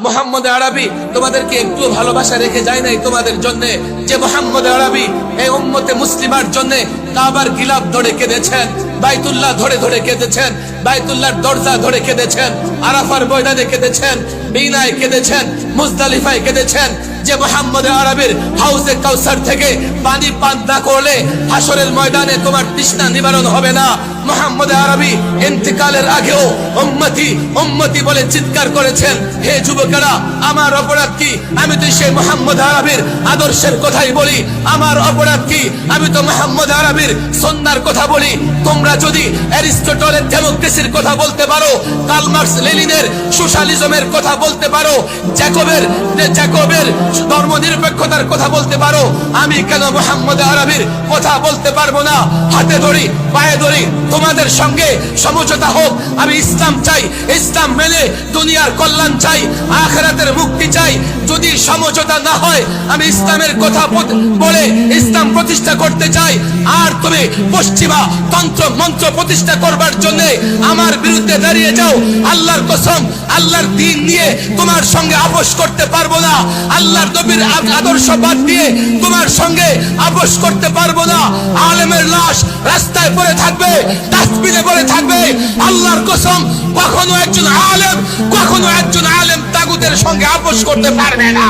মোহাম্মদ আরবি তোমাদেরকে একটু ভালোবাসা রেখে যায় নাই তোমাদের জন্য, যে মোহাম্মদ আরবি এই উম্মতে মুসলিমার জন্য কাবার গিলাফ ধরে কেঁদেছেন, বাইতুল্লাহ ধরে ধরে কেঁদেছেন, বাইতুল্লাহর দরজা ধরে কেঁদেছেন, আরাফার ময়দানে কেঁদেছেন, মিনায় কেঁদেছেন, মুজদালিফায় কেঁদেছেন। যে মোহাম্মদ আরবির হাউজে কাউসার থেকে পানি পান না করলে হাসরের ময়দানে তোমার তৃষ্ণা নিবারণ হবে না। মোহাম্মদ আরবি ইন্তিকালের আগেও উম্মতি উম্মতি বলে চিৎকার করেছেন, হে যুবকেরা আমার অপরাধ কি? আমি তো সেই মোহাম্মদ আরবির আদর্শের কথাই বলি। আমার অপরাধ কি? আমি তো মোহাম্মদ আরবির সুন্নাহর কথা বলি। তোমরা যদি অ্যারিস্টটলের ডেমোক্রেসির কথা বলতে পারো, কার্ল মার্কস লেনিনের সোশ্যালিজমের কথা বলতে পারো, জ্যাকবের ধর্মনিরপেক্ষতার কথা বলতে পারো, আমি কেন মোহাম্মদ আরবির কথা বলতে পারবো না? হাতে ধরি পায়ে ধরি তোমাদের সঙ্গে সমঝোতা হোক। আমি ইসলাম চাই, ইসলাম মেনে দুনিয়ার কল্যাণ চাই, আখিরাতের মুক্তি চাই। যদি সমঝোতা না হয় আমি ইসলামের কথা বলে ইসলাম প্রতিষ্ঠা করতে চাই, আর তুমি পশ্চিমা তন্ত্র মন্ত্র প্রতিষ্ঠা করবার জন্য আমার বিরুদ্ধে দাঁড়িয়ে যাও, আল্লাহর কসম আল্লাহর দ্বীন নিয়ে তোমার সঙ্গে আপোষ করতে পারবো না। আল্লাহর নবীর আদর্শ বাদ দিয়ে তোমার সঙ্গে আপোষ করতে পারবো না। আলেমের লাশ রাস্তায় পড়ে থাকবে, ডাস্টবিনে পড়ে থাকবে। আল্লাহর কসম কখনো একজন আলেম তাগুতের সঙ্গে আপোষ করতে পারবে না।